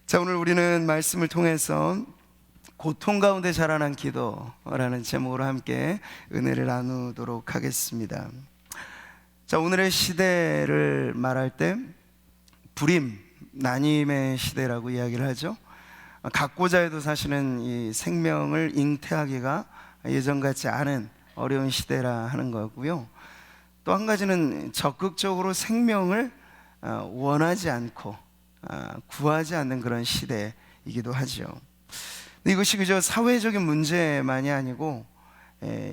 자, 오늘 우리는 말씀을 통해서 고통 가운데 자라난 기도라는 제목으로 함께 은혜를 나누도록 하겠습니다. 자, 오늘의 시대를 말할 때 불임, 난임의 시대라고 이야기를 하죠. 갖고자 해도 사실은 이 생명을 잉태하기가 예전 같지 않은 어려운 시대라 하는 거고요. 또 한 가지는 적극적으로 생명을 원하지 않고 구하지 않는 그런 시대이기도 하죠. 이것이 그저 사회적인 문제만이 아니고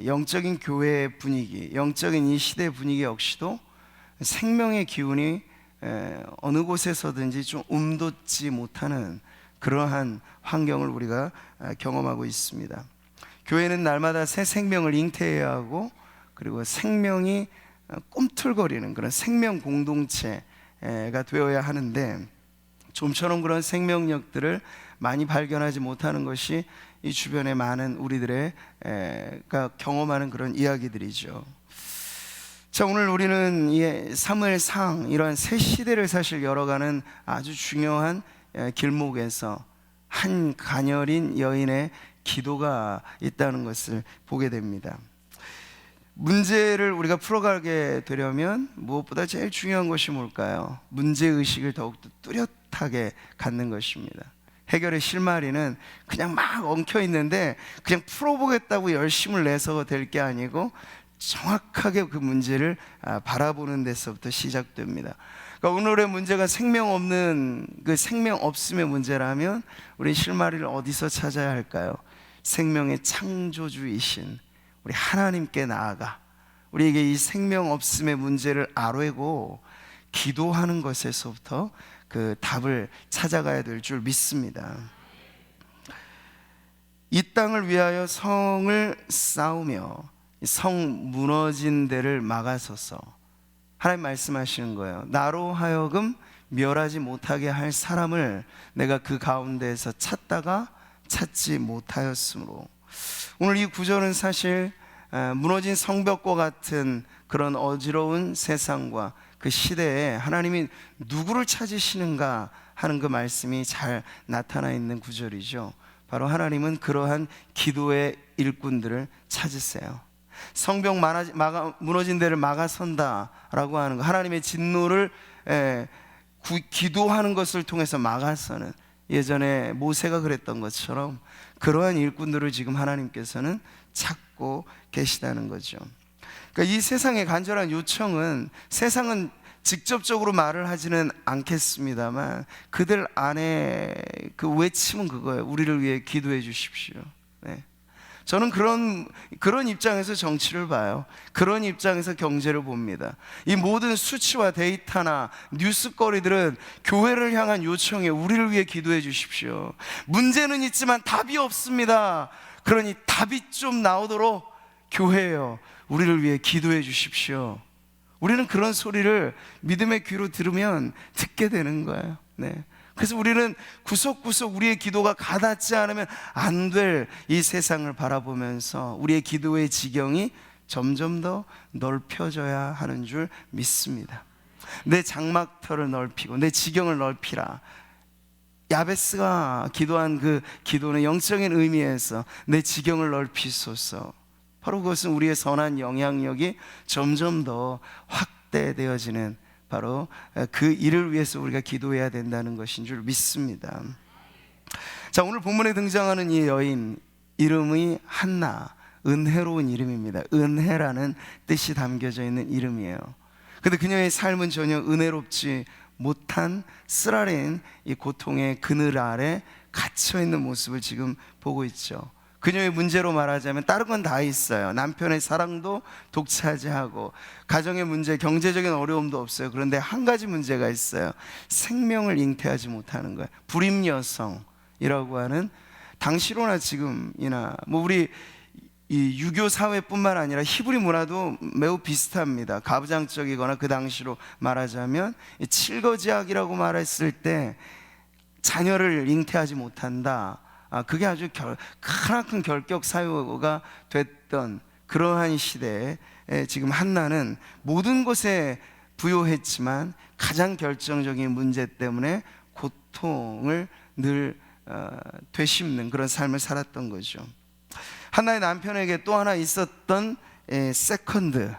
영적인 교회의 분위기, 영적인 이 시대 분위기 역시도 생명의 기운이 어느 곳에서든지 좀 움돋지 못하는 그러한 환경을 우리가 경험하고 있습니다. 교회는 날마다 새 생명을 잉태해야 하고, 그리고 생명이 꿈틀거리는 그런 생명 공동체가 되어야 하는데, 좀처럼 그런 생명력들을 많이 발견하지 못하는 것이 이 주변의 많은 우리들의 경험하는 그런 이야기들이죠. 자, 오늘 우리는 이 사무엘상, 이러한 새 시대를 사실 열어가는 아주 중요한 길목에서 한 가녀린 여인의 기도가 있다는 것을 보게 됩니다. 문제를 우리가 풀어가게 되려면 무엇보다 제일 중요한 것이 뭘까요? 문제의식을 더욱더 뚜렷하게 갖는 것입니다. 해결의 실마리는 그냥 막 엉켜 있는데 그냥 풀어보겠다고 열심을 내서 될 게 아니고 정확하게 그 문제를 바라보는 데서부터 시작됩니다. 그러니까 오늘의 문제가 생명 없는, 그 생명 없음의 문제라면 우리 실마리를 어디서 찾아야 할까요? 생명의 창조주이신 우리 하나님께 나아가 우리에게 이 생명 없음의 문제를 아뢰고 기도하는 것에서부터 그 답을 찾아가야 될 줄 믿습니다. 이 땅을 위하여 성을 쌓으며 성 무너진 데를 막아서서, 하나님 말씀하시는 거예요. 나로 하여금 멸하지 못하게 할 사람을 내가 그 가운데에서 찾다가 찾지 못하였으므로. 오늘 이 구절은 사실 무너진 성벽과 같은 그런 어지러운 세상과 그 시대에 하나님이 누구를 찾으시는가 하는 그 말씀이 잘 나타나 있는 구절이죠. 바로 하나님은 그러한 기도의 일꾼들을 찾으세요. 성벽 무너진 데를 막아선다라고 하는 거, 하나님의 진노를 기도하는 것을 통해서 막아서는, 예전에 모세가 그랬던 것처럼 그러한 일꾼들을 지금 하나님께서는 찾고 계시다는 거죠. 그러니까 이 세상의 간절한 요청은, 세상은 직접적으로 말을 하지는 않겠습니다만 그들 안에 그 외침은 그거예요. 우리를 위해 기도해 주십시오. 네. 저는 그런 입장에서 정치를 봐요. 그런 입장에서 경제를 봅니다. 이 모든 수치와 데이터나 뉴스거리들은 교회를 향한 요청이에요. 우리를 위해 기도해 주십시오. 문제는 있지만 답이 없습니다. 그러니 답이 좀 나오도록 교회예요, 우리를 위해 기도해 주십시오. 우리는 그런 소리를 믿음의 귀로 들으면 듣게 되는 거예요. 네. 그래서 우리는 구석구석 우리의 기도가 가닿지 않으면 안 될 이 세상을 바라보면서 우리의 기도의 지경이 점점 더 넓혀져야 하는 줄 믿습니다. 내 장막터를 넓히고 내 지경을 넓히라. 야베스가 기도한 그 기도는 영적인 의미에서 내 지경을 넓히소서. 바로 그것은 우리의 선한 영향력이 점점 더 확대되어지는, 바로 그 일을 위해서 우리가 기도해야 된다는 것인 줄 믿습니다. 자, 오늘 본문에 등장하는 이 여인, 이름이 한나, 은혜로운 이름입니다. 은혜라는 뜻이 담겨져 있는 이름이에요. 그런데 그녀의 삶은 전혀 은혜롭지 못한 쓰라린 이 고통의 그늘 아래 갇혀있는 모습을 지금 보고 있죠. 그녀의 문제로 말하자면 다른 건 다 있어요. 남편의 사랑도 독차지하고 가정의 문제, 경제적인 어려움도 없어요. 그런데 한 가지 문제가 있어요. 생명을 잉태하지 못하는 거예요. 불임 여성이라고 하는, 당시로나 지금이나 우리 이 유교 사회뿐만 아니라 히브리 문화도 매우 비슷합니다. 가부장적이거나 그 당시로 말하자면 칠거지약이라고 말했을 때 자녀를 잉태하지 못한다, 그게 아주 크나큰 결격 사유가 됐던 그러한 시대에 지금 한나는 모든 것에 부요했지만 가장 결정적인 문제 때문에 고통을 늘 되씹는 그런 삶을 살았던 거죠. 한나의 남편에게 또 하나 있었던 세컨드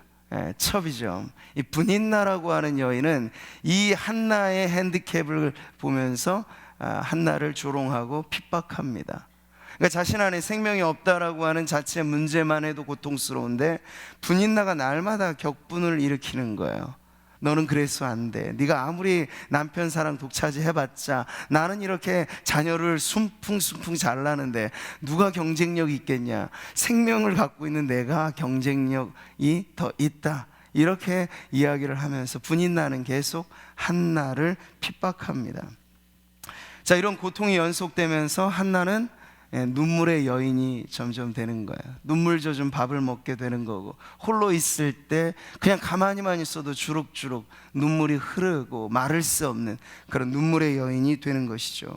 첩이죠. 이 분인나라고 하는 여인은 이 한나의 핸디캡을 보면서 한나를 조롱하고 핍박합니다. 그러니까 자신 안에 생명이 없다라고 하는 자체 문제만 해도 고통스러운데 분인나가 날마다 격분을 일으키는 거예요. 너는 그래서 안 돼. 네가 아무리 남편 사랑 독차지 해봤자 나는 이렇게 자녀를 숨풍숨풍 잘 나는데 누가 경쟁력이 있겠냐. 생명을 갖고 있는 내가 경쟁력이 더 있다. 이렇게 이야기를 하면서 분인나는 계속 한나를 핍박합니다. 자, 이런 고통이 연속되면서 한나는 눈물의 여인이 점점 되는 거예요. 눈물 젖은 밥을 먹게 되는 거고, 홀로 있을 때 그냥 가만히만 있어도 주룩주룩 눈물이 흐르고 마를 수 없는 그런 눈물의 여인이 되는 것이죠.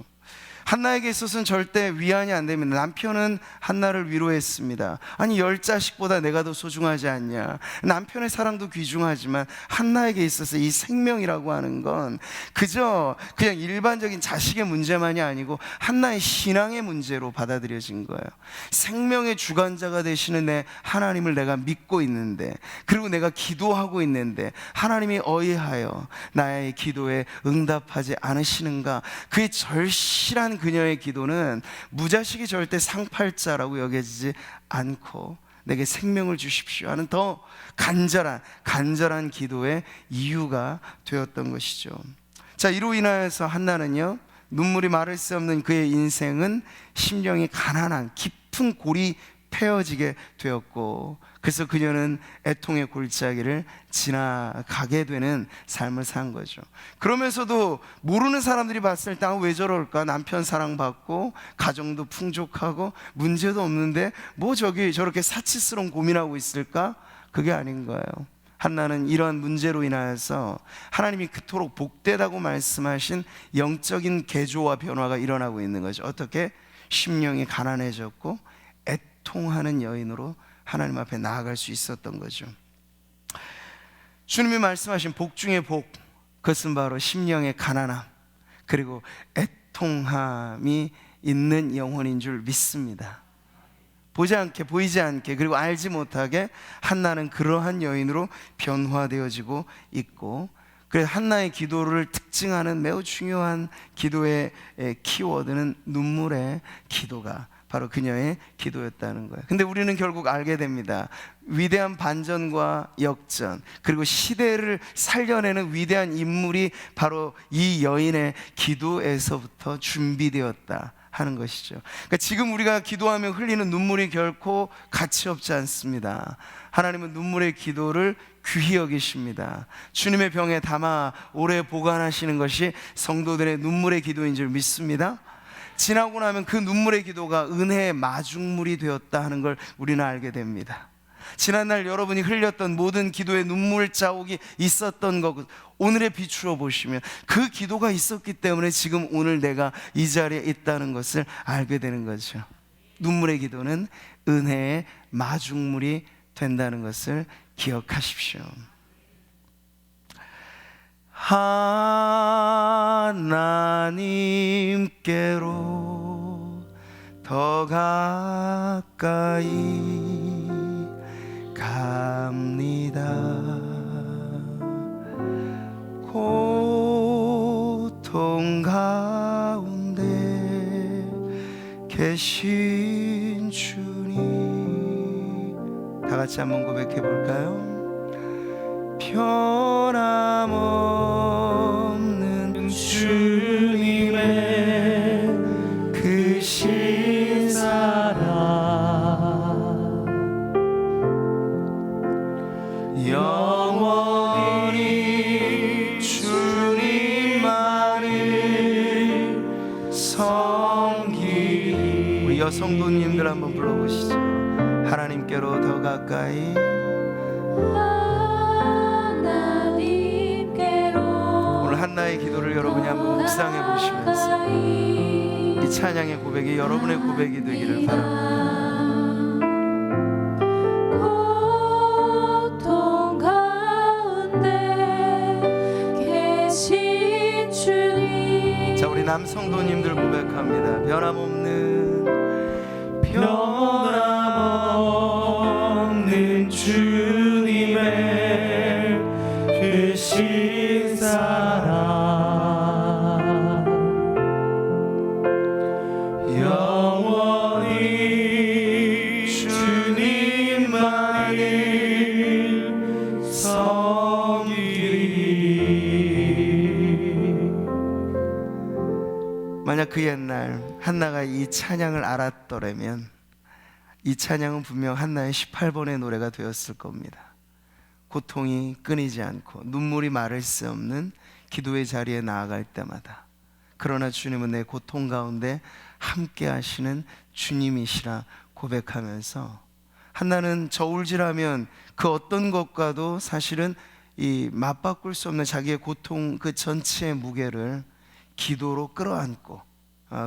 한나에게 있어서는 절대 위안이 안 됩니다. 남편은 한나를 위로했습니다. 아니 10자식보다 내가 더 소중하지 않냐. 남편의 사랑도 귀중하지만 한나에게 있어서 이 생명이라고 하는 건 그저 그냥 일반적인 자식의 문제만이 아니고 한나의 신앙의 문제로 받아들여진 거예요. 생명의 주관자가 되시는 내 하나님을 내가 믿고 있는데, 그리고 내가 기도하고 있는데 하나님이 어이하여 나의 기도에 응답하지 않으시는가. 그의 절실한 그녀의 기도는 무자식이 절대 상팔자라고 여겨지지 않고 내게 생명을 주십시오 하는 더 간절한 기도의 이유가 되었던 것이죠. 자, 이로 인하여서 한나는요, 눈물이 마를 수 없는 그의 인생은 심령이 가난한 깊은 골이 패어지게 되었고, 그래서 그녀는 애통의 골짜기를 지나가게 되는 삶을 산 거죠. 그러면서도 모르는 사람들이 봤을 때 왜 저럴까? 남편 사랑받고 가정도 풍족하고 문제도 없는데 뭐 저렇게 사치스러운 고민하고 있을까? 그게 아닌 거예요. 한나는 이러한 문제로 인하여서 하나님이 그토록 복되다고 말씀하신 영적인 개조와 변화가 일어나고 있는 거죠. 어떻게? 심령이 가난해졌고 애통하는 여인으로 하나님 앞에 나아갈 수 있었던 거죠. 주님이 말씀하신 복 중의 복, 그것은 바로 심령의 가난함 그리고 애통함이 있는 영혼인 줄 믿습니다. 보이지 않게 그리고 알지 못하게 한나는 그러한 여인으로 변화되어지고 있고, 그래서 한나의 기도를 특징하는 매우 중요한 기도의 키워드는 눈물의 기도가 바로 그녀의 기도였다는 거예요. 근데 우리는 결국 알게 됩니다. 위대한 반전과 역전, 그리고 시대를 살려내는 위대한 인물이 바로 이 여인의 기도에서부터 준비되었다 하는 것이죠. 그러니까 지금 우리가 기도하며 흘리는 눈물이 결코 가치 없지 않습니다. 하나님은 눈물의 기도를 귀히 여기십니다. 주님의 병에 담아 오래 보관하시는 것이 성도들의 눈물의 기도인 줄 믿습니다. 지나고 나면 그 눈물의 기도가 은혜의 마중물이 되었다 하는 걸 우리는 알게 됩니다. 지난날 여러분이 흘렸던 모든 기도의 눈물 자국이 있었던 것, 오늘에 비추어 보시면 그 기도가 있었기 때문에 지금 오늘 내가 이 자리에 있다는 것을 알게 되는 거죠. 눈물의 기도는 은혜의 마중물이 된다는 것을 기억하십시오. 하나님께로 더 가까이 갑니다. 고통 가운데 계신 주님, 다 같이 한번 고백해 볼까요? 변함없는 주님의 그 신사랑 영원히 주님만을 섬기리. 우리 여성도님들 한번 불러보시죠. 하나님께로 더 가까이, 한나의 기도를 여러분이 한번 묵상해 보시면서 이 찬양의 고백이 여러분의 고백이 되기를 바랍니다. 고통 가운데 계신 주님. 자, 우리 남성도님들 고백합니다. 변함없는 주님의 크신 사랑 영원히 주님만을 섬기리. 만약 그 옛날 한나가 이 찬양을 알았더라면 이 찬양은 분명 한나의 18번의 노래가 되었을 겁니다. 고통이 끊이지 않고 눈물이 마를 수 없는 기도의 자리에 나아갈 때마다, 그러나 주님은 내 고통 가운데 함께 하시는 주님이시라 고백하면서, 한나는 저울질하면 그 어떤 것과도 사실은 이 맞바꿀 수 없는 자기의 고통 그 전체의 무게를 기도로 끌어안고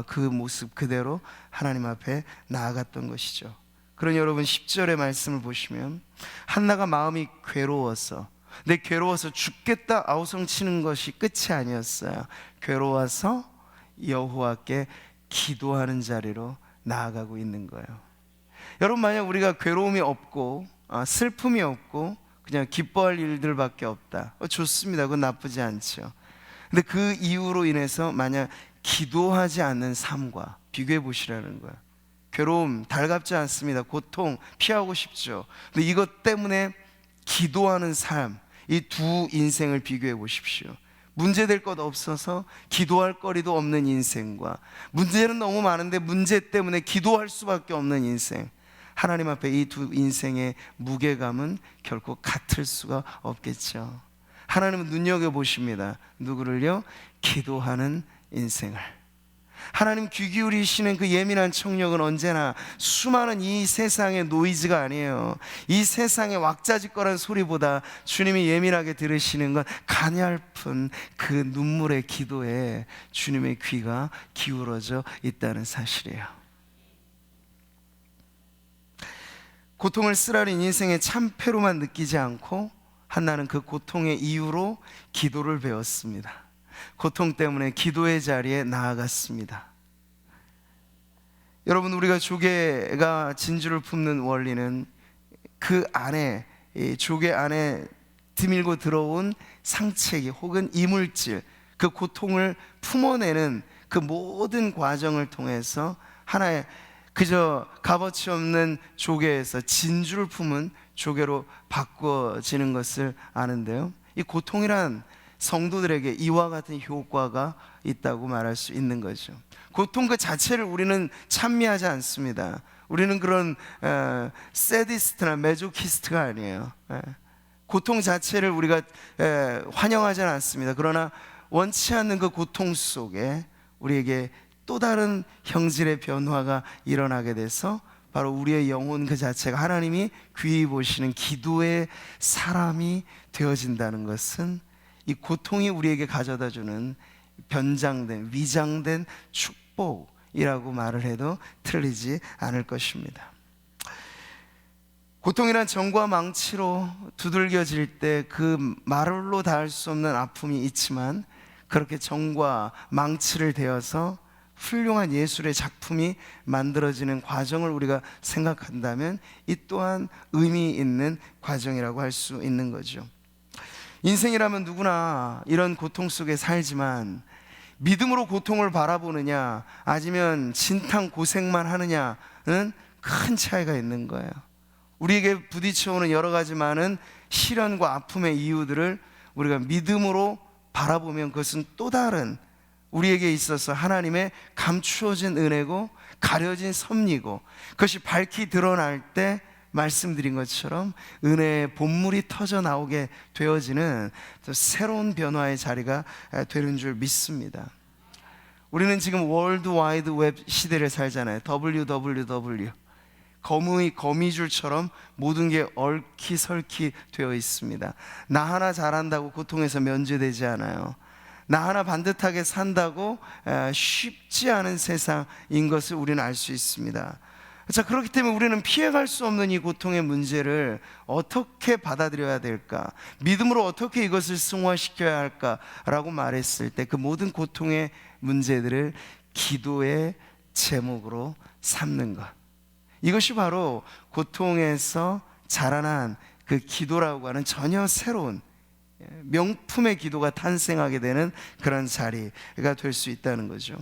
그 모습 그대로 하나님 앞에 나아갔던 것이죠. 그러니 여러분 10절의 말씀을 보시면 한나가 마음이 괴로워서, 내 괴로워서 죽겠다 아우성치는 것이 끝이 아니었어요. 괴로워서 여호와께 기도하는 자리로 나아가고 있는 거예요. 여러분, 만약 우리가 괴로움이 없고 슬픔이 없고 그냥 기뻐할 일들밖에 없다, 좋습니다. 그건 나쁘지 않죠. 근데 그 이유로 인해서 만약 기도하지 않는 삶과 비교해 보시라는 거예요. 괴로움 달갑지 않습니다. 고통 피하고 싶죠. 근데 이것 때문에 기도하는 삶, 이 두 인생을 비교해 보십시오. 문제될 것 없어서 기도할 거리도 없는 인생과 문제는 너무 많은데 문제 때문에 기도할 수밖에 없는 인생, 하나님 앞에 이 두 인생의 무게감은 결코 같을 수가 없겠죠. 하나님은 눈여겨보십니다. 누구를요? 기도하는 인생을. 하나님 귀 기울이시는 그 예민한 청력은 언제나 수많은 이 세상의 노이즈가 아니에요. 이 세상의 왁자지껄한 소리보다 주님이 예민하게 들으시는 건 가냘픈 그 눈물의 기도에 주님의 귀가 기울어져 있다는 사실이에요. 고통을 쓰라린 인생의 참패로만 느끼지 않고 한나는 그 고통의 이유로 기도를 배웠습니다. 고통 때문에 기도의 자리에 나아갔습니다. 여러분, 우리가 조개가 진주를 품는 원리는 그 안에, 이 조개 안에 드밀고 들어온 상체기 혹은 이물질, 그 고통을 품어내는 그 모든 과정을 통해서 하나의 그저 값어치 없는 조개에서 진주를 품은 조개로 바꿔지는 것을 아는데요, 이 고통이란 성도들에게 이와 같은 효과가 있다고 말할 수 있는 거죠. 고통 그 자체를 우리는 찬미하지 않습니다. 우리는 그런 세디스트나 메조키스트가 아니에요. 고통 자체를 우리가 환영하지 않습니다. 그러나 원치 않는 그 고통 속에 우리에게 또 다른 형질의 변화가 일어나게 돼서 바로 우리의 영혼 그 자체가 하나님이 귀히 보시는 기도의 사람이 되어진다는 것은 이 고통이 우리에게 가져다주는 변장된, 위장된 축복이라고 말을 해도 틀리지 않을 것입니다. 고통이란 정과 망치로 두들겨질 때 그 말로 닿을 수 없는 아픔이 있지만, 그렇게 정과 망치를 대어서 훌륭한 예술의 작품이 만들어지는 과정을 우리가 생각한다면 이 또한 의미 있는 과정이라고 할 수 있는 거죠. 인생이라면 누구나 이런 고통 속에 살지만 믿음으로 고통을 바라보느냐 아니면 진탕 고생만 하느냐는 큰 차이가 있는 거예요. 우리에게 부딪혀오는 여러 가지 많은 시련과 아픔의 이유들을 우리가 믿음으로 바라보면 그것은 또 다른 우리에게 있어서 하나님의 감추어진 은혜고 가려진 섭리고, 그것이 밝히 드러날 때 말씀드린 것처럼 은혜의 본물이 터져 나오게 되어지는 새로운 변화의 자리가 되는 줄 믿습니다. 우리는 지금 월드 와이드 웹 시대를 살잖아요. www, 거미줄처럼 모든 게 얽히설키 되어 있습니다. 나 하나 잘한다고 고통에서 면제되지 않아요. 나 하나 반듯하게 산다고 쉽지 않은 세상인 것을 우리는 알 수 있습니다. 자, 그렇기 때문에 우리는 피해갈 수 없는 이 고통의 문제를 어떻게 받아들여야 될까? 믿음으로 어떻게 이것을 승화시켜야 할까라고 말했을 때 그 모든 고통의 문제들을 기도의 제목으로 삼는 것, 이것이 바로 고통에서 자라난 그 기도라고 하는 전혀 새로운 명품의 기도가 탄생하게 되는 그런 자리가 될 수 있다는 거죠.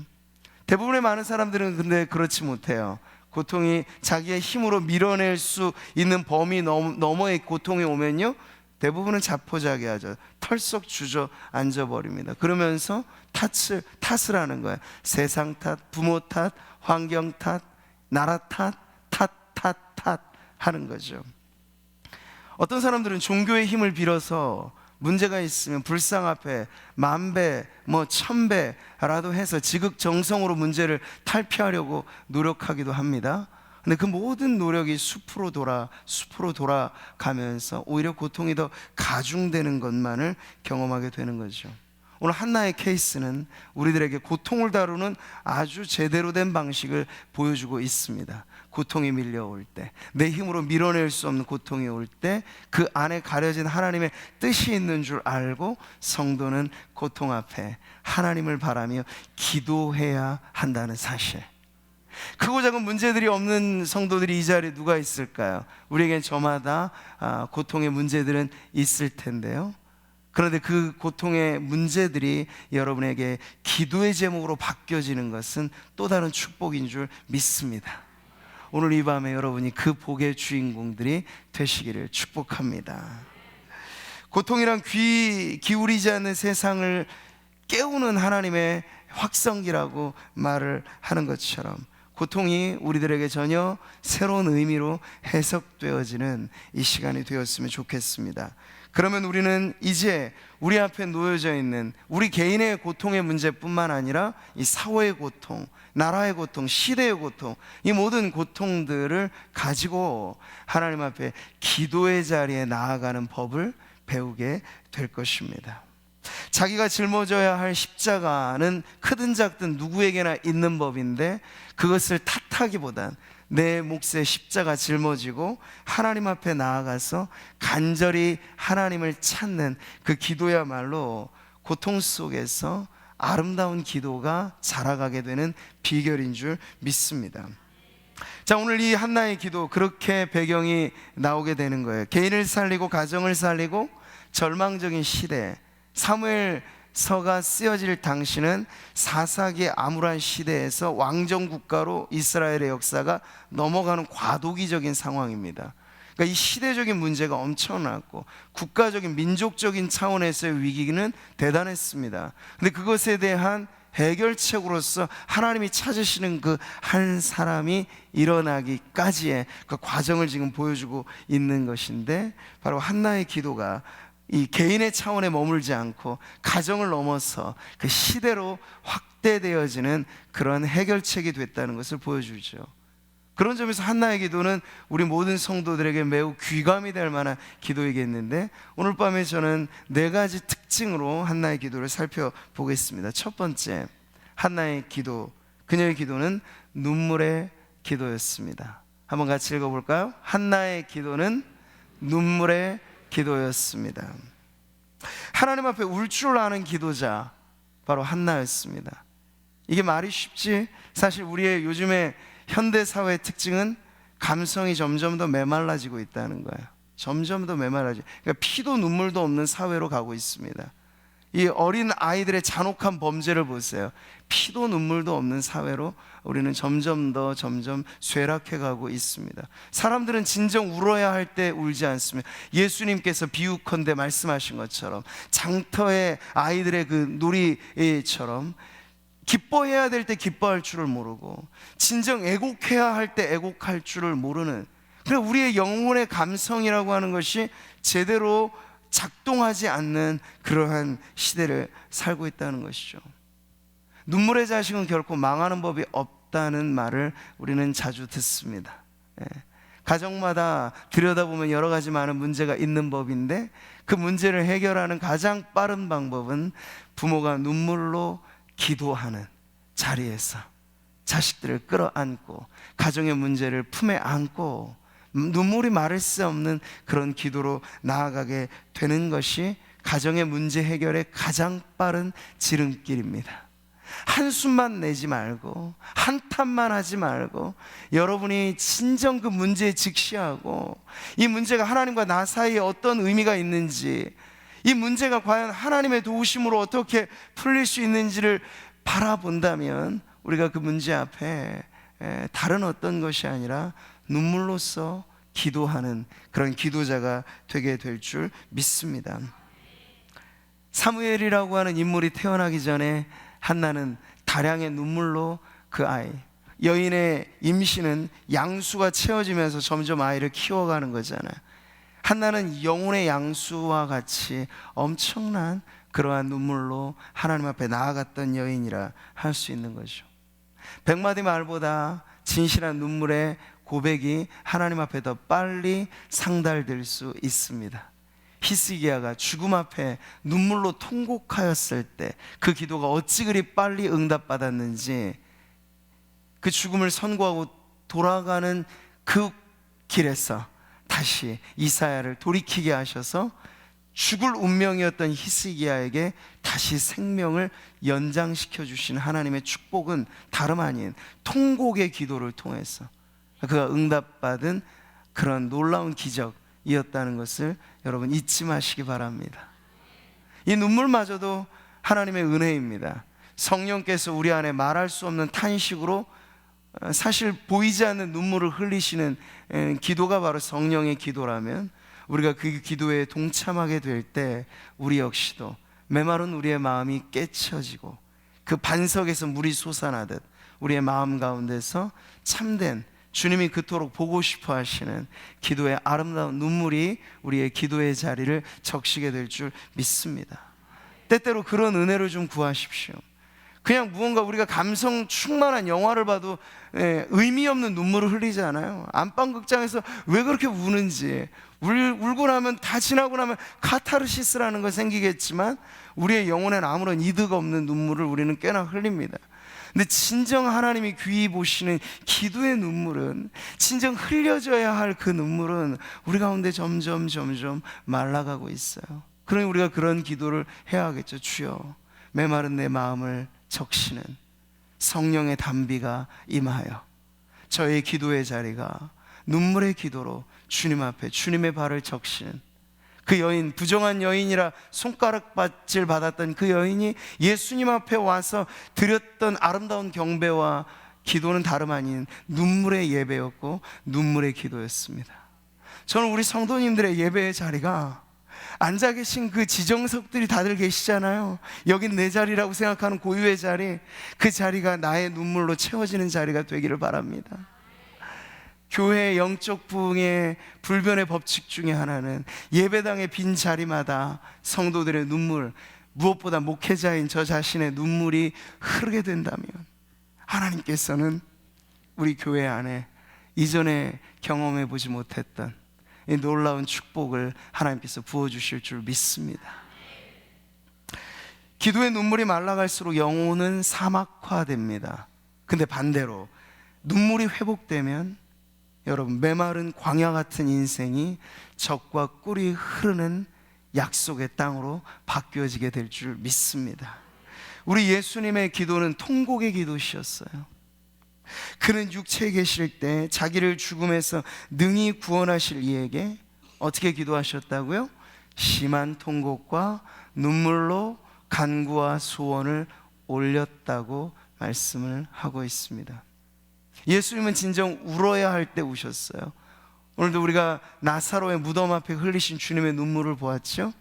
대부분의 많은 사람들은 근데 그렇지 못해요. 고통이 자기의 힘으로 밀어낼 수 있는 범위 너머의 고통이 오면요, 대부분은 자포자기하죠. 털썩 주저앉아 버립니다. 그러면서 탓을 하는 거예요. 세상 탓, 부모 탓, 환경 탓, 나라 탓 하는 거죠. 어떤 사람들은 종교의 힘을 빌어서 문제가 있으면 불상 앞에 만배, 천배라도 해서 지극정성으로 문제를 탈피하려고 노력하기도 합니다. 근데 그 모든 노력이 숲으로 돌아가면서 오히려 고통이 더 가중되는 것만을 경험하게 되는 거죠. 오늘 한나의 케이스는 우리들에게 고통을 다루는 아주 제대로 된 방식을 보여주고 있습니다. 고통이 밀려올 때, 내 힘으로 밀어낼 수 없는 고통이 올 때 그 안에 가려진 하나님의 뜻이 있는 줄 알고 성도는 고통 앞에 하나님을 바라며 기도해야 한다는 사실. 크고 작은 문제들이 없는 성도들이 이 자리에 누가 있을까요? 우리에겐 저마다 고통의 문제들은 있을 텐데요, 그런데 그 고통의 문제들이 여러분에게 기도의 제목으로 바뀌어지는 것은 또 다른 축복인 줄 믿습니다. 오늘 이 밤에 여러분이 그 복의 주인공들이 되시기를 축복합니다. 고통이란 귀 기울이지 않는 세상을 깨우는 하나님의 확성기라고 말을 하는 것처럼 고통이 우리들에게 전혀 새로운 의미로 해석되어지는 이 시간이 되었으면 좋겠습니다. 그러면 우리는 이제 우리 앞에 놓여져 있는 우리 개인의 고통의 문제뿐만 아니라 이 사회의 고통, 나라의 고통, 시대의 고통, 이 모든 고통들을 가지고 하나님 앞에 기도의 자리에 나아가는 법을 배우게 될 것입니다. 자기가 짊어져야 할 십자가는 크든 작든 누구에게나 있는 법인데, 그것을 탓하기보단 내 몫의 십자가 짊어지고 하나님 앞에 나아가서 간절히 하나님을 찾는 그 기도야말로 고통 속에서 아름다운 기도가 자라가게 되는 비결인 줄 믿습니다. 자, 오늘 이 한나의 기도, 그렇게 배경이 나오게 되는 거예요. 개인을 살리고 가정을 살리고 절망적인 시대, 사무엘서가 쓰여질 당시는 사사기의 암울한 시대에서 왕정국가로 이스라엘의 역사가 넘어가는 과도기적인 상황입니다. 그러니까 이 시대적인 문제가 엄청났고 국가적인 민족적인 차원에서의 위기는 대단했습니다. 근데 그것에 대한 해결책으로서 하나님이 찾으시는 그 한 사람이 일어나기까지의 그 과정을 지금 보여주고 있는 것인데, 바로 한나의 기도가 이 개인의 차원에 머물지 않고 가정을 넘어서 그 시대로 확대되어지는 그런 해결책이 됐다는 것을 보여주죠. 그런 점에서 한나의 기도는 우리 모든 성도들에게 매우 귀감이 될 만한 기도이겠는데, 오늘 밤에 저는 4가지 특징으로 한나의 기도를 살펴보겠습니다. 첫 번째, 한나의 기도, 그녀의 기도는 눈물의 기도였습니다. 한번 같이 읽어볼까요? 한나의 기도는 눈물의 기도였습니다. 하나님 앞에 울 줄 아는 기도자, 바로 한나였습니다. 이게 말이 쉽지? 사실 우리의 요즘의 현대사회의 특징은 감성이 점점 더 메말라지고 있다는 거예요. 점점 더 메말라지고, 그러니까 피도 눈물도 없는 사회로 가고 있습니다. 이 어린 아이들의 잔혹한 범죄를 보세요. 피도 눈물도 없는 사회로 우리는 점점 쇠락해 가고 있습니다. 사람들은 진정 울어야 할 때 울지 않습니다. 예수님께서 비유컨대 말씀하신 것처럼 장터의 아이들의 그 놀이처럼 기뻐해야 될 때 기뻐할 줄을 모르고 진정 애곡해야 할 때 애곡할 줄을 모르는, 그래서 우리의 영혼의 감성이라고 하는 것이 제대로 작동하지 않는 그러한 시대를 살고 있다는 것이죠. 눈물의 자식은 결코 망하는 법이 없다는 말을 우리는 자주 듣습니다. 가정마다 들여다보면 여러 가지 많은 문제가 있는 법인데, 그 문제를 해결하는 가장 빠른 방법은 부모가 눈물로 기도하는 자리에서 자식들을 끌어안고 가정의 문제를 품에 안고 눈물이 마를 수 없는 그런 기도로 나아가게 되는 것이 가정의 문제 해결의 가장 빠른 지름길입니다. 한숨만 내지 말고 한탄만 하지 말고 여러분이 진정 그 문제에 직시하고 이 문제가 하나님과 나 사이에 어떤 의미가 있는지, 이 문제가 과연 하나님의 도우심으로 어떻게 풀릴 수 있는지를 바라본다면 우리가 그 문제 앞에 다른 어떤 것이 아니라 눈물로써 기도하는 그런 기도자가 되게 될 줄 믿습니다. 사무엘이라고 하는 인물이 태어나기 전에 한나는 다량의 눈물로 그 아이, 여인의 임신은 양수가 채워지면서 점점 아이를 키워가는 거잖아요. 한나는 영혼의 양수와 같이 엄청난 그러한 눈물로 하나님 앞에 나아갔던 여인이라 할 수 있는 거죠. 100마디 말보다 진실한 눈물의 고백이 하나님 앞에 더 빨리 상달될 수 있습니다. 히스기야가 죽음 앞에 눈물로 통곡하였을 때 그 기도가 어찌 그리 빨리 응답받았는지, 그 죽음을 선고하고 돌아가는 그 길에서 다시 이사야를 돌이키게 하셔서 죽을 운명이었던 히스기야에게 다시 생명을 연장시켜 주신 하나님의 축복은 다름 아닌 통곡의 기도를 통해서 그가 응답받은 그런 놀라운 기적이었다는 것을 여러분 잊지 마시기 바랍니다. 이 눈물마저도 하나님의 은혜입니다. 성령께서 우리 안에 말할 수 없는 탄식으로 사실 보이지 않는 눈물을 흘리시는 기도가 바로 성령의 기도라면, 우리가 그 기도에 동참하게 될 때 우리 역시도 메마른 우리의 마음이 깨쳐지고 그 반석에서 물이 솟아나듯 우리의 마음 가운데서 참된 주님이 그토록 보고 싶어 하시는 기도의 아름다운 눈물이 우리의 기도의 자리를 적시게 될 줄 믿습니다. 때때로 그런 은혜를 좀 구하십시오. 그냥 무언가 우리가 감성 충만한 영화를 봐도 의미 없는 눈물을 흘리잖아요. 안방극장에서 왜 그렇게 우는지, 울고 나면 다 지나고 나면 카타르시스라는 거 생기겠지만 우리의 영혼에는 아무런 이득 없는 눈물을 우리는 꽤나 흘립니다. 근데 진정 하나님이 귀히 보시는 기도의 눈물은, 진정 흘려져야 할 그 눈물은 우리 가운데 점점 말라가고 있어요. 그러니 우리가 그런 기도를 해야 하겠죠. 주여, 메마른 내 마음을 적시는 성령의 단비가 임하여 저의 기도의 자리가 눈물의 기도로 주님 앞에 주님의 발을 적시는 그 여인, 부정한 여인이라 손가락받질 받았던 그 여인이 예수님 앞에 와서 드렸던 아름다운 경배와 기도는 다름 아닌 눈물의 예배였고 눈물의 기도였습니다. 저는 우리 성도님들의 예배의 자리가 앉아 계신 그 지정석들이 다들 계시잖아요. 여긴 내 자리라고 생각하는 고유의 자리, 그 자리가 나의 눈물로 채워지는 자리가 되기를 바랍니다. 교회의 영적 부흥의 불변의 법칙 중에 하나는 예배당의 빈 자리마다 성도들의 눈물, 무엇보다 목회자인 저 자신의 눈물이 흐르게 된다면 하나님께서는 우리 교회 안에 이전에 경험해 보지 못했던 이 놀라운 축복을 하나님께서 부어주실 줄 믿습니다. 기도의 눈물이 말라갈수록 영혼은 사막화됩니다. 근데 반대로 눈물이 회복되면 여러분, 메마른 광야 같은 인생이 적과 꿀이 흐르는 약속의 땅으로 바뀌어지게 될 줄 믿습니다. 우리 예수님의 기도는 통곡의 기도시였어요. 그는 육체에 계실 때 자기를 죽음에서 능히 구원하실 이에게 어떻게 기도하셨다고요? 심한 통곡과 눈물로 간구와 소원을 올렸다고 말씀을 하고 있습니다. 예수님은 진정 울어야 할 때 우셨어요. 오늘도 우리가 나사로의 무덤 앞에 흘리신 주님의 눈물을 보았죠?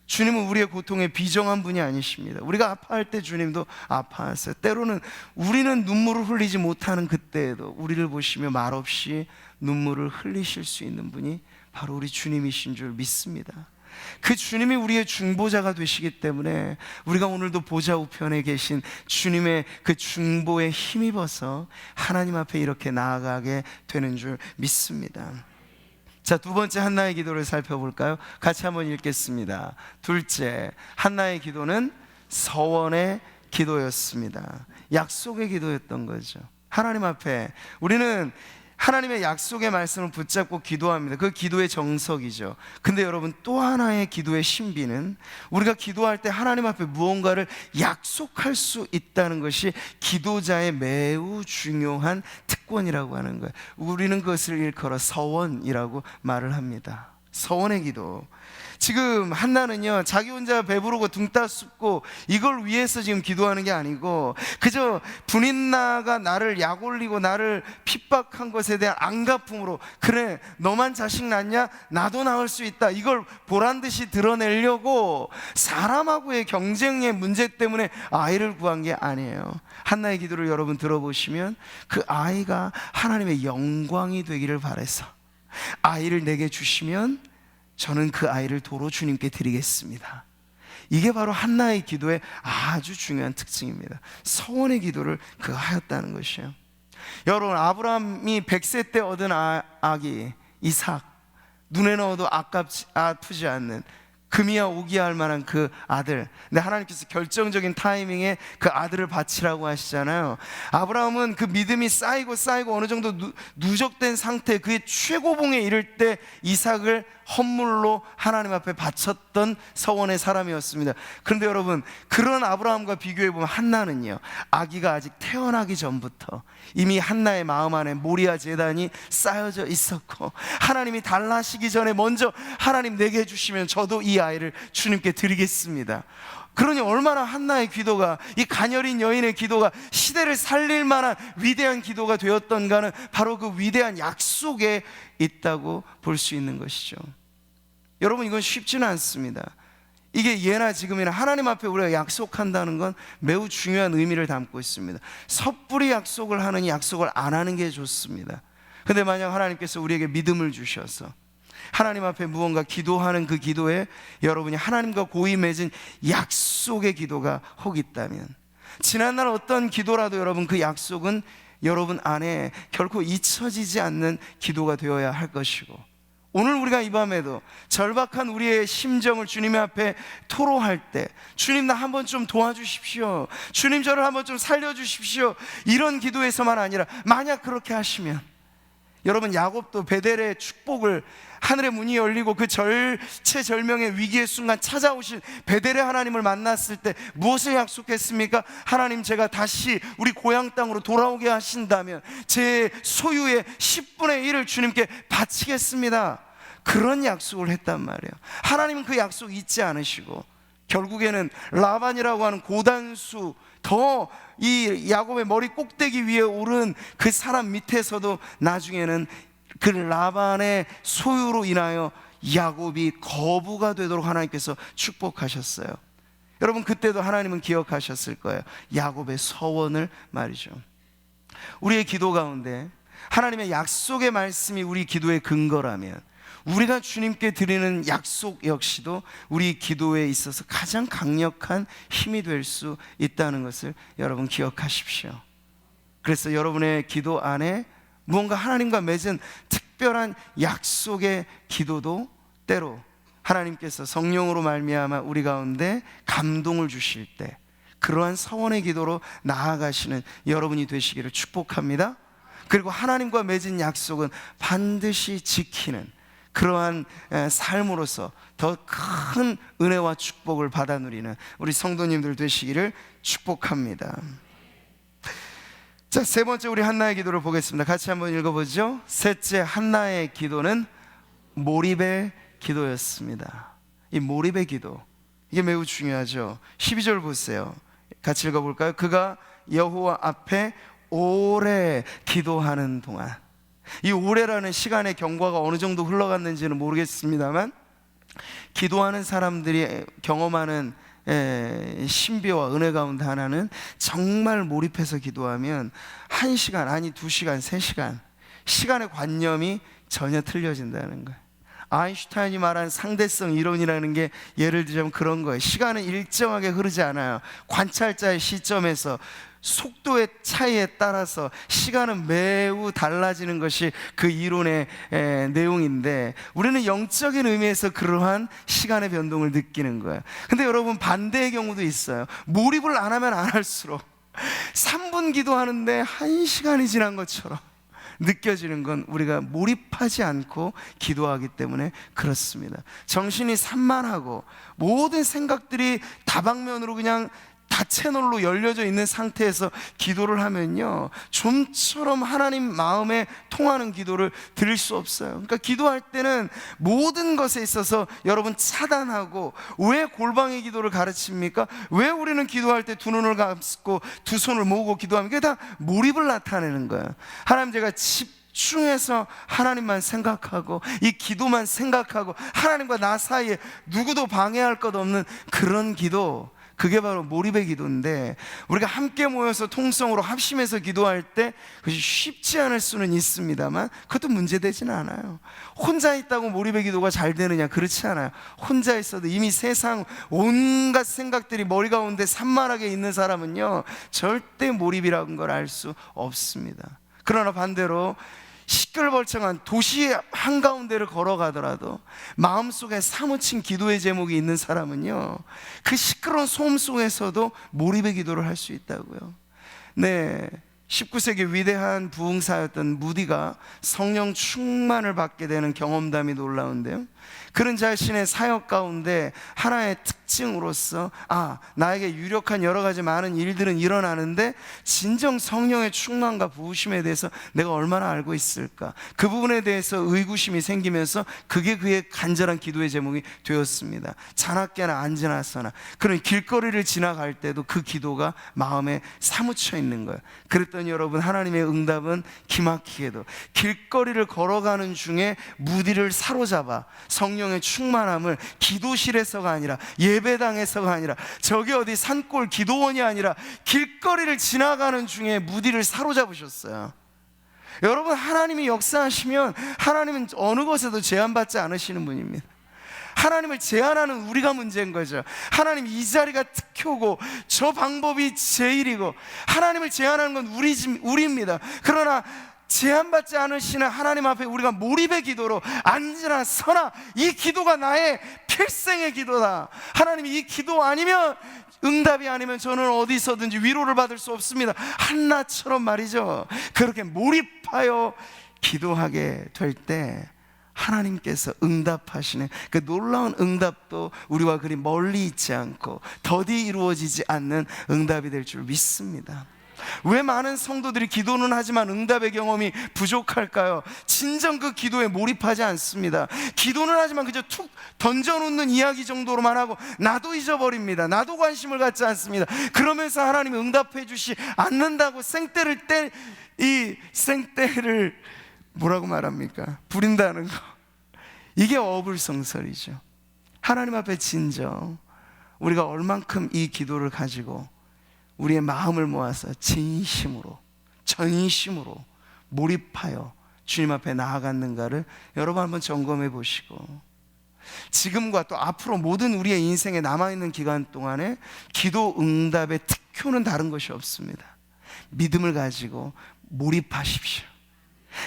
주님은 우리의 고통에 비정한 분이 아니십니다. 우리가 아파할 때 주님도 아파하세요. 때로는 우리는 눈물을 흘리지 못하는 그때에도 우리를 보시며 말없이 눈물을 흘리실 수 있는 분이 바로 우리 주님이신 줄 믿습니다. 그 주님이 우리의 중보자가 되시기 때문에 우리가 오늘도 보좌 우편에 계신 주님의 그 중보에 힘입어서 하나님 앞에 이렇게 나아가게 되는 줄 믿습니다. 자, 두 번째 한나의 기도를 살펴볼까요? 같이 한번 읽겠습니다. 둘째, 한나의 기도는 서원의 기도였습니다. 약속의 기도였던 거죠. 하나님 앞에 우리는 하나님의 약속의 말씀을 붙잡고 기도합니다. 그 기도의 정석이죠. 근데 여러분, 또 하나의 기도의 신비는 우리가 기도할 때 하나님 앞에 무언가를 약속할 수 있다는 것이 기도자의 매우 중요한 특권이라고 하는 거예요. 우리는 그것을 일컬어 서원이라고 말을 합니다. 서원의 기도. 지금 한나는요, 자기 혼자 배부르고 둥 따숩고 이걸 위해서 지금 기도하는 게 아니고 그저 분인나가 나를 약올리고 나를 핍박한 것에 대한 안갚음으로, 그래 너만 자식 낳냐? 나도 낳을 수 있다, 이걸 보란듯이 드러내려고 사람하고의 경쟁의 문제 때문에 아이를 구한 게 아니에요. 한나의 기도를 여러분 들어보시면 그 아이가 하나님의 영광이 되기를 바라서, 아이를 내게 주시면 저는 그 아이를 도로 주님께 드리겠습니다. 이게 바로 한나의 기도의 아주 중요한 특징입니다. 서원의 기도를 그가 하였다는 것이에요. 여러분, 아브라함이 100세 때 얻은 아기 이삭, 눈에 넣어도 아프지 않는, 금이야 오기야 할 만한 그 아들. 근데 하나님께서 결정적인 타이밍에 그 아들을 바치라고 하시잖아요. 아브라함은 그 믿음이 쌓이고 어느 정도 누적된 상태, 그의 최고봉에 이를 때 이삭을 헌물로 하나님 앞에 바쳤던 서원의 사람이었습니다. 그런데 여러분, 그런 아브라함과 비교해보면 한나는요, 아기가 아직 태어나기 전부터 이미 한나의 마음 안에 모리아 제단이 쌓여져 있었고, 하나님이 달라시기 전에 먼저 하나님 내게 해주시면 저도 이 아이를 주님께 드리겠습니다. 그러니 얼마나 한나의 기도가, 이 가녀린 여인의 기도가 시대를 살릴 만한 위대한 기도가 되었던가는 바로 그 위대한 약속에 있다고 볼 수 있는 것이죠. 여러분, 이건 쉽지는 않습니다. 이게 예나 지금이나 하나님 앞에 우리가 약속한다는 건 매우 중요한 의미를 담고 있습니다. 섣불리 약속을 하느니 약속을 안 하는 게 좋습니다. 근데 만약 하나님께서 우리에게 믿음을 주셔서 하나님 앞에 무언가 기도하는 그 기도에 여러분이 하나님과 고이 맺은 약속의 기도가 혹 있다면, 지난날 어떤 기도라도 여러분 그 약속은 여러분 안에 결코 잊혀지지 않는 기도가 되어야 할 것이고, 오늘 우리가 이 밤에도 절박한 우리의 심정을 주님 앞에 토로할 때, 주님 나 한번 좀 도와주십시오, 주님 저를 한번 좀 살려주십시오, 이런 기도에서만 아니라 만약 그렇게 하시면, 여러분 야곱도 베델의 축복을, 하늘의 문이 열리고 그 절체절명의 위기의 순간 찾아오신 베델의 하나님을 만났을 때 무엇을 약속했습니까? 하나님, 제가 다시 우리 고향 땅으로 돌아오게 하신다면 제 소유의 10분의 1을 주님께 바치겠습니다. 그런 약속을 했단 말이에요. 하나님은 그 약속 잊지 않으시고 결국에는 라반이라고 하는 고단수, 더 이 야곱의 머리 꼭대기 위에 오른 그 사람 밑에서도 나중에는 그 라반의 소유로 인하여 야곱이 거부가 되도록 하나님께서 축복하셨어요. 여러분, 그때도 하나님은 기억하셨을 거예요. 야곱의 서원을 말이죠. 우리의 기도 가운데 하나님의 약속의 말씀이 우리 기도의 근거라면, 우리가 주님께 드리는 약속 역시도 우리 기도에 있어서 가장 강력한 힘이 될 수 있다는 것을 여러분 기억하십시오. 그래서 여러분의 기도 안에 무언가 하나님과 맺은 특별한 약속의 기도도 때로 하나님께서 성령으로 말미암아 우리 가운데 감동을 주실 때 그러한 서원의 기도로 나아가시는 여러분이 되시기를 축복합니다. 그리고 하나님과 맺은 약속은 반드시 지키는 그러한 삶으로서 더 큰 은혜와 축복을 받아 누리는 우리 성도님들 되시기를 축복합니다. 자, 세 번째 우리 한나의 기도를 보겠습니다. 같이 한번 읽어보죠. 셋째, 한나의 기도는 몰입의 기도였습니다. 이 몰입의 기도, 이게 매우 중요하죠. 12절 보세요. 같이 읽어볼까요? 그가 여호와 앞에 오래 기도하는 동안, 이 오래라는 시간의 경과가 어느 정도 흘러갔는지는 모르겠습니다만, 기도하는 사람들이 경험하는 신비와 은혜 가운데 하나는 정말 몰입해서 기도하면 1시간, 아니 2시간, 3시간 시간의 관념이 전혀 틀려진다는 거예요. 아인슈타인이 말한 상대성 이론이라는 게 예를 들자면 그런 거예요. 시간은 일정하게 흐르지 않아요. 관찰자의 시점에서 속도의 차이에 따라서 시간은 매우 달라지는 것이 그 이론의 내용인데, 우리는 영적인 의미에서 그러한 시간의 변동을 느끼는 거예요. 근데 여러분, 반대의 경우도 있어요. 몰입을 안 하면 안 할수록 3분 기도하는데 1시간이 지난 것처럼 느껴지는 건 우리가 몰입하지 않고 기도하기 때문에 그렇습니다. 정신이 산만하고 모든 생각들이 다방면으로 그냥 다채널로 열려져 있는 상태에서 기도를 하면요, 좀처럼 하나님 마음에 통하는 기도를 드릴 수 없어요. 그러니까 기도할 때는 모든 것에 있어서 여러분 차단하고, 왜 골방의 기도를 가르칩니까? 왜 우리는 기도할 때 두 눈을 감고 두 손을 모으고 기도합니까? 그게 다 몰입을 나타내는 거예요. 하나님, 제가 집중해서 하나님만 생각하고 이 기도만 생각하고 하나님과 나 사이에 누구도 방해할 것 없는 그런 기도, 그게 바로 몰입의 기도인데, 우리가 함께 모여서 통성으로 합심해서 기도할 때 그것이 쉽지 않을 수는 있습니다만 그것도 문제되지는 않아요. 혼자 있다고 몰입의 기도가 잘 되느냐? 그렇지 않아요. 혼자 있어도 이미 세상 온갖 생각들이 머리 가운데 산만하게 있는 사람은요, 절대 몰입이라는 걸 알 수 없습니다. 그러나 반대로 시끌벅적한 도시의 한가운데를 걸어가더라도 마음속에 사무친 기도의 제목이 있는 사람은요, 그 시끄러운 소음 속에서도 몰입의 기도를 할 수 있다고요. 네, 19세기 위대한 부흥사였던 무디가 성령 충만을 받게 되는 경험담이 놀라운데요, 그런 자신의 사역 가운데 하나의 특징으로서, 나에게 유력한 여러 가지 많은 일들은 일어나는데 진정 성령의 충만과 부으심에 대해서 내가 얼마나 알고 있을까, 그 부분에 대해서 의구심이 생기면서 그게 그의 간절한 기도의 제목이 되었습니다. 자나깨나 앉으나서나 그런 길거리를 지나갈 때도 그 기도가 마음에 사무쳐 있는 거예요. 그랬더니 여러분, 하나님의 응답은 기막히게도 길거리를 걸어가는 중에 무디를 사로잡아 성령의 충만함을 기도실에서가 아니라, 예배당에서가 아니라, 저기 어디 산골 기도원이 아니라 길거리를 지나가는 중에 무디를 사로잡으셨어요. 여러분, 하나님이 역사하시면 하나님은 어느 것에도 제한받지 않으시는 분입니다. 하나님을 제한하는 우리가 문제인 거죠. 하나님, 이 자리가 특효고 저 방법이 제일이고, 하나님을 제한하는 건 우리입니다. 그러나 제한받지 않으시는 하나님 앞에 우리가 몰입의 기도로 앉으나 서나 이 기도가 나의 필생의 기도다. 하나님, 이 기도 아니면, 응답이 아니면 저는 어디서든지 위로를 받을 수 없습니다. 한나처럼 말이죠. 그렇게 몰입하여 기도하게 될 때 하나님께서 응답하시는 그 놀라운 응답도 우리와 그리 멀리 있지 않고 더디 이루어지지 않는 응답이 될 줄 믿습니다. 왜 많은 성도들이 기도는 하지만 응답의 경험이 부족할까요? 진정 그 기도에 몰입하지 않습니다. 기도는 하지만 그저 툭 던져놓는 이야기 정도로만 하고 나도 잊어버립니다. 나도 관심을 갖지 않습니다. 그러면서 하나님이 응답해 주시 않는다고 이 생떼를 뭐라고 말합니까? 부린다는 거, 이게 어불성설이죠. 하나님 앞에 진정 우리가 얼만큼 이 기도를 가지고 우리의 마음을 모아서 진심으로, 전심으로 몰입하여 주님 앞에 나아갔는가를 여러분 한번 점검해 보시고, 지금과 또 앞으로 모든 우리의 인생에 남아있는 기간 동안에 기도 응답의 특효는 다른 것이 없습니다. 믿음을 가지고 몰입하십시오.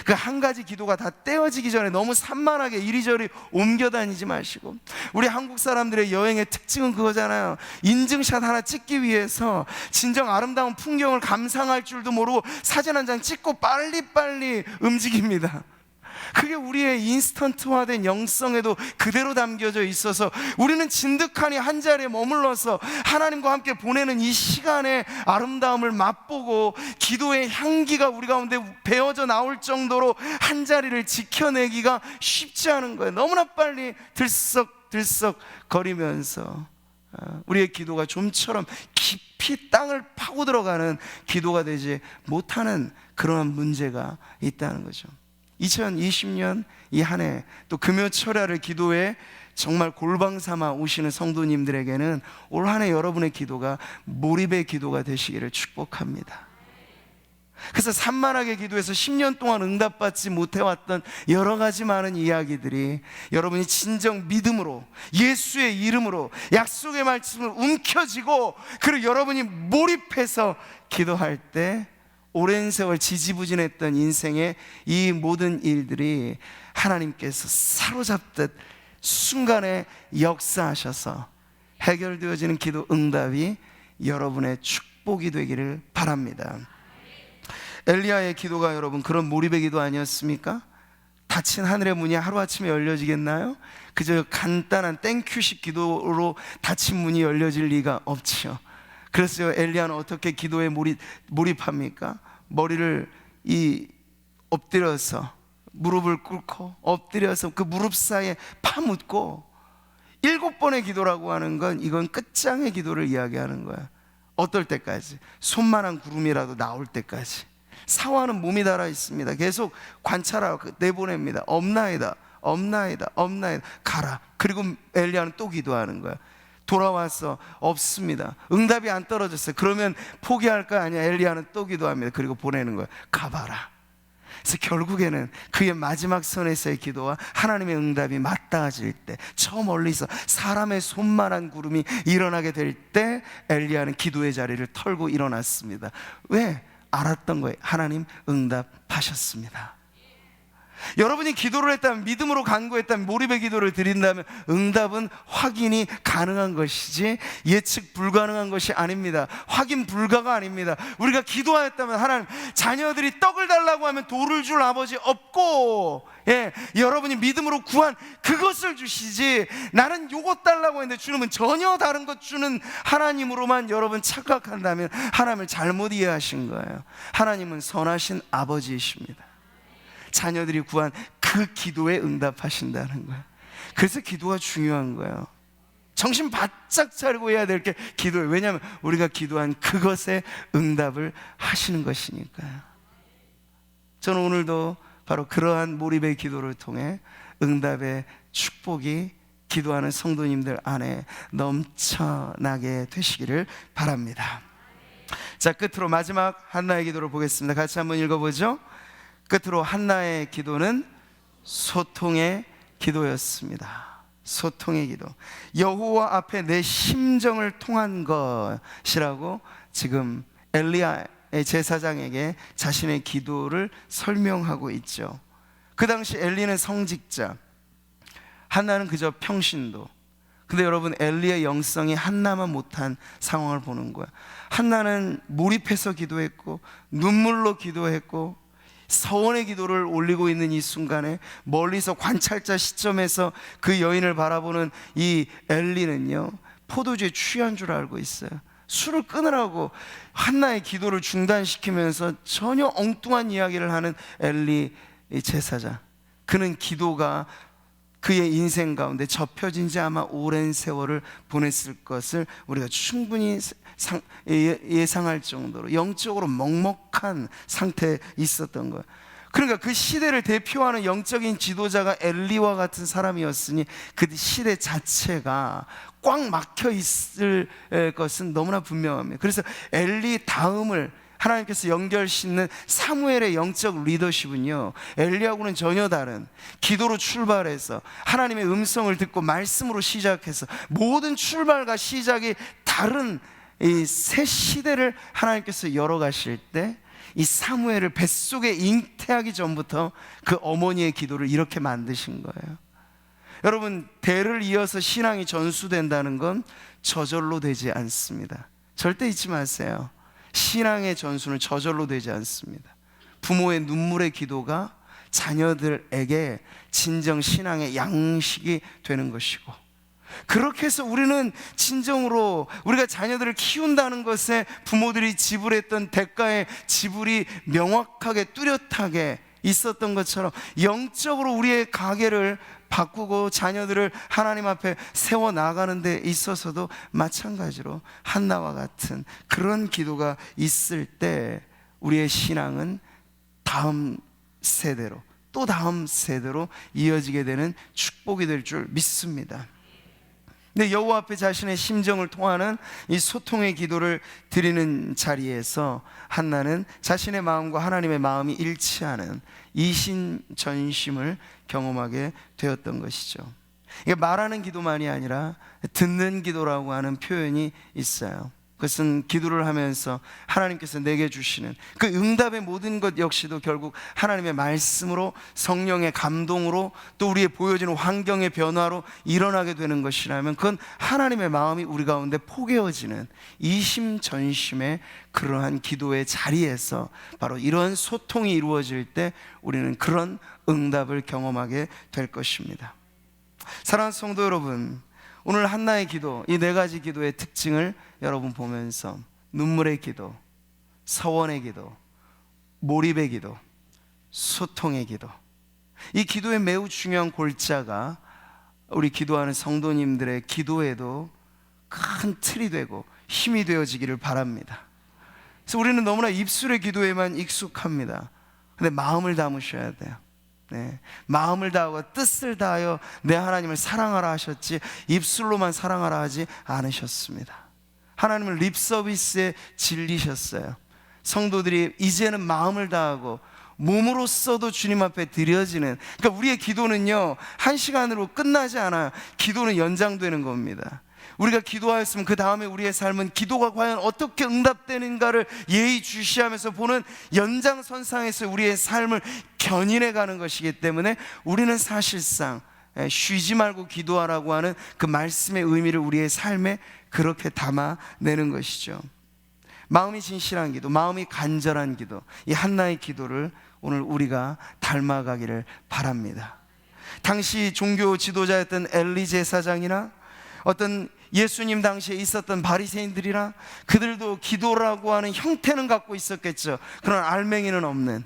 그 한 가지 기도가 다 떼어지기 전에 너무 산만하게 이리저리 옮겨 다니지 마시고, 우리 한국 사람들의 여행의 특징은 그거잖아요. 인증샷 하나 찍기 위해서 진정 아름다운 풍경을 감상할 줄도 모르고 사진 한 장 찍고 빨리빨리 움직입니다. 그게 우리의 인스턴트화된 영성에도 그대로 담겨져 있어서 우리는 진득하니 한 자리에 머물러서 하나님과 함께 보내는 이 시간의 아름다움을 맛보고 기도의 향기가 우리 가운데 배어져 나올 정도로 한 자리를 지켜내기가 쉽지 않은 거예요. 너무나 빨리 들썩들썩 거리면서 우리의 기도가 좀처럼 깊이 땅을 파고 들어가는 기도가 되지 못하는 그러한 문제가 있다는 거죠. 2020년 이 한 해 또 금요철야를 기도에 정말 골방 삼아 오시는 성도님들에게는 올 한 해 여러분의 기도가 몰입의 기도가 되시기를 축복합니다. 그래서 산만하게 기도해서 10년 동안 응답받지 못해왔던 여러 가지 많은 이야기들이 여러분이 진정 믿음으로 예수의 이름으로 약속의 말씀을 움켜쥐고 그리고 여러분이 몰입해서 기도할 때 오랜 세월 지지부진했던 인생의 이 모든 일들이 하나님께서 사로잡듯 순간에 역사하셔서 해결되어지는 기도 응답이 여러분의 축복이 되기를 바랍니다. 엘리야의 기도가 여러분 그런 몰입의 기도 아니었습니까? 닫힌 하늘의 문이 하루아침에 열려지겠나요? 그저 간단한 땡큐식 기도로 닫힌 문이 열려질 리가 없죠. 그래서 엘리야는 어떻게 기도에 몰입합니까? 머리를 엎드려서 무릎을 꿇고 엎드려서 그 무릎 사이에 파묻고 7번의 기도라고 하는 건 이건 끝장의 기도를 이야기하는 거야. 어떨 때까지? 손만한 구름이라도 나올 때까지. 사화는 몸이 달아 있습니다. 계속 관찰하고 내보냅니다. 없나이다, 없나이다, 없나이다. 가라. 그리고 엘리야는 또 기도하는 거야. 돌아와서 없습니다. 응답이 안 떨어졌어요. 그러면 포기할 거 아니야. 엘리야는 또 기도합니다. 그리고 보내는 거야. 가봐라. 그래서 결국에는 그의 마지막 선에서의 기도와 하나님의 응답이 맞닿아질 때, 저 멀리서 사람의 손만한 구름이 일어나게 될 때 엘리야는 기도의 자리를 털고 일어났습니다. 왜? 알았던 거예요. 하나님 응답하셨습니다. 여러분이 기도를 했다면, 믿음으로 간구했다면, 몰입의 기도를 드린다면 응답은 확인이 가능한 것이지 예측 불가능한 것이 아닙니다. 확인 불가가 아닙니다. 우리가 기도하였다면 하나님, 자녀들이 떡을 달라고 하면 돌을 줄 아버지 없고, 여러분이 믿음으로 구한 그것을 주시지, 나는 요것 달라고 했는데 주님은 전혀 다른 것 주는 하나님으로만 여러분 착각한다면 하나님을 잘못 이해하신 거예요. 하나님은 선하신 아버지이십니다. 자녀들이 구한 그 기도에 응답하신다는 거예요. 그래서 기도가 중요한 거예요. 정신 바짝 차리고 해야 될 게 기도예요. 왜냐하면 우리가 기도한 그것에 응답을 하시는 것이니까요. 저는 오늘도 바로 그러한 몰입의 기도를 통해 응답의 축복이 기도하는 성도님들 안에 넘쳐나게 되시기를 바랍니다. 자, 끝으로 마지막 한나의 기도를 보겠습니다. 같이 한번 읽어보죠. 끝으로 한나의 기도는 소통의 기도였습니다. 소통의 기도. 여호와 앞에 내 심정을 통한 것이라고 지금 엘리야의 제사장에게 자신의 기도를 설명하고 있죠. 그 당시 엘리는 성직자, 한나는 그저 평신도. 근데 여러분, 엘리의 영성이 한나만 못한 상황을 보는 거야. 한나는 몰입해서 기도했고 눈물로 기도했고 서원의 기도를 올리고 있는 이 순간에 멀리서 관찰자 시점에서 그 여인을 바라보는 이 엘리는요, 포도주에 취한 줄 알고 있어요. 술을 끊으라고 한나의 기도를 중단시키면서 전혀 엉뚱한 이야기를 하는 엘리 제사장. 그는 기도가 그의 인생 가운데 접혀진 지 아마 오랜 세월을 보냈을 것을 우리가 충분히 예상할 정도로 영적으로 먹먹한 상태에 있었던 거예요. 그러니까 그 시대를 대표하는 영적인 지도자가 엘리와 같은 사람이었으니 그 시대 자체가 꽉 막혀 있을 것은 너무나 분명합니다. 그래서 엘리 다음을 하나님께서 연결짓는 사무엘의 영적 리더십은요, 엘리야하고는 전혀 다른 기도로 출발해서 하나님의 음성을 듣고 말씀으로 시작해서 모든 출발과 시작이 다른 이 새 시대를 하나님께서 열어가실 때 이 사무엘을 뱃속에 잉태하기 전부터 그 어머니의 기도를 이렇게 만드신 거예요. 여러분, 대를 이어서 신앙이 전수된다는 건 저절로 되지 않습니다. 절대 잊지 마세요. 신앙의 전수는 저절로 되지 않습니다. 부모의 눈물의 기도가 자녀들에게 진정 신앙의 양식이 되는 것이고, 그렇게 해서 우리는 진정으로 우리가 자녀들을 키운다는 것에 부모들이 지불했던 대가의 지불이 명확하게 뚜렷하게 있었던 것처럼 영적으로 우리의 가계를 바꾸고 자녀들을 하나님 앞에 세워나가는 데 있어서도 마찬가지로 한나와 같은 그런 기도가 있을 때 우리의 신앙은 다음 세대로 또 다음 세대로 이어지게 되는 축복이 될 줄 믿습니다. 근데 여호와 앞에 자신의 심정을 통하는 이 소통의 기도를 드리는 자리에서 한나는 자신의 마음과 하나님의 마음이 일치하는 이심전심을 경험하게 되었던 것이죠. 이게 말하는 기도만이 아니라 듣는 기도라고 하는 표현이 있어요. 그것은 기도를 하면서 하나님께서 내게 주시는 그 응답의 모든 것 역시도 결국 하나님의 말씀으로, 성령의 감동으로, 또 우리의 보여지는 환경의 변화로 일어나게 되는 것이라면 그건 하나님의 마음이 우리 가운데 포개어지는 이심전심의 그러한 기도의 자리에서 바로 이런 소통이 이루어질 때 우리는 그런 응답을 경험하게 될 것입니다. 사랑하는 성도 여러분, 오늘 한나의 기도, 이 네 가지 기도의 특징을 여러분 보면서 눈물의 기도, 서원의 기도, 몰입의 기도, 소통의 기도, 이 기도의 매우 중요한 골자가 우리 기도하는 성도님들의 기도에도 큰 틀이 되고 힘이 되어지기를 바랍니다. 그래서 우리는 너무나 입술의 기도에만 익숙합니다. 근데 마음을 담으셔야 돼요. 네, 마음을 다하고 뜻을 다하여 내 하나님을 사랑하라 하셨지 입술로만 사랑하라 하지 않으셨습니다. 하나님을 립서비스에 질리셨어요. 성도들이 이제는 마음을 다하고 몸으로써도 주님 앞에 드려지는, 그러니까 우리의 기도는요 1시간으로 끝나지 않아요. 기도는 연장되는 겁니다. 우리가 기도하였으면 그 다음에 우리의 삶은 기도가 과연 어떻게 응답되는가를 예의주시하면서 보는 연장선상에서 우리의 삶을 견인해 가는 것이기 때문에 우리는 사실상 쉬지 말고 기도하라고 하는 그 말씀의 의미를 우리의 삶에 그렇게 담아내는 것이죠. 마음이 진실한 기도, 마음이 간절한 기도, 이 한나의 기도를 오늘 우리가 닮아가기를 바랍니다. 당시 종교 지도자였던 엘리 제사장이나 어떤 예수님 당시에 있었던 바리새인들이나 그들도 기도라고 하는 형태는 갖고 있었겠죠. 그런 알맹이는 없는.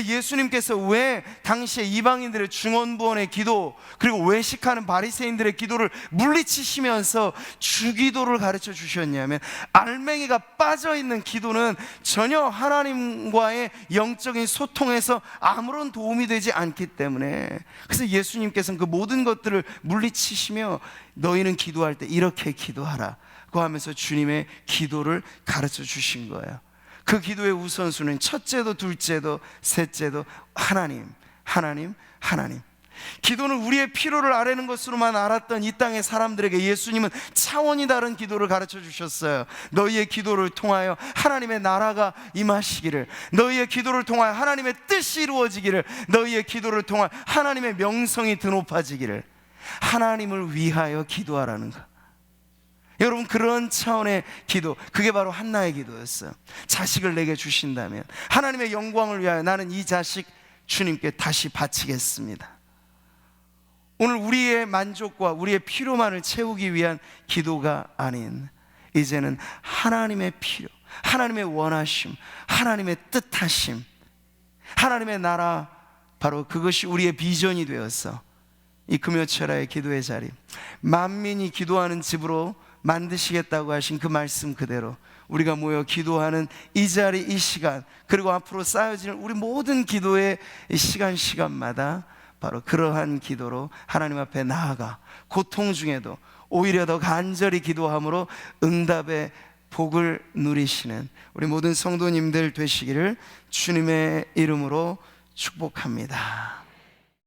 예수님께서 왜 당시에 이방인들의 중언부언의 기도, 그리고 외식하는 바리새인들의 기도를 물리치시면서 주기도를 가르쳐 주셨냐면, 알맹이가 빠져있는 기도는 전혀 하나님과의 영적인 소통에서 아무런 도움이 되지 않기 때문에, 그래서 예수님께서는 그 모든 것들을 물리치시며 너희는 기도할 때 이렇게 기도하라고 하면서 주님의 기도를 가르쳐 주신 거예요. 그 기도의 우선순위는 첫째도 둘째도 셋째도 하나님, 하나님, 하나님. 기도는 우리의 필요를 아뢰는 것으로만 알았던 이 땅의 사람들에게 예수님은 차원이 다른 기도를 가르쳐 주셨어요. 너희의 기도를 통하여 하나님의 나라가 임하시기를, 너희의 기도를 통하여 하나님의 뜻이 이루어지기를, 너희의 기도를 통하여 하나님의 명성이 드높아지기를, 하나님을 위하여 기도하라는 것. 여러분, 그런 차원의 기도, 그게 바로 한나의 기도였어요. 자식을 내게 주신다면 하나님의 영광을 위하여 나는 이 자식 주님께 다시 바치겠습니다. 오늘 우리의 만족과 우리의 필요만을 채우기 위한 기도가 아닌, 이제는 하나님의 필요, 하나님의 원하심, 하나님의 뜻하심, 하나님의 나라, 바로 그것이 우리의 비전이 되어서 이 금요철야의 기도의 자리, 만민이 기도하는 집으로 만드시겠다고 하신 그 말씀 그대로 우리가 모여 기도하는 이 자리, 이 시간, 그리고 앞으로 쌓여지는 우리 모든 기도의 시간마다 바로 그러한 기도로 하나님 앞에 나아가 고통 중에도 오히려 더 간절히 기도함으로 응답의 복을 누리시는 우리 모든 성도님들 되시기를 주님의 이름으로 축복합니다.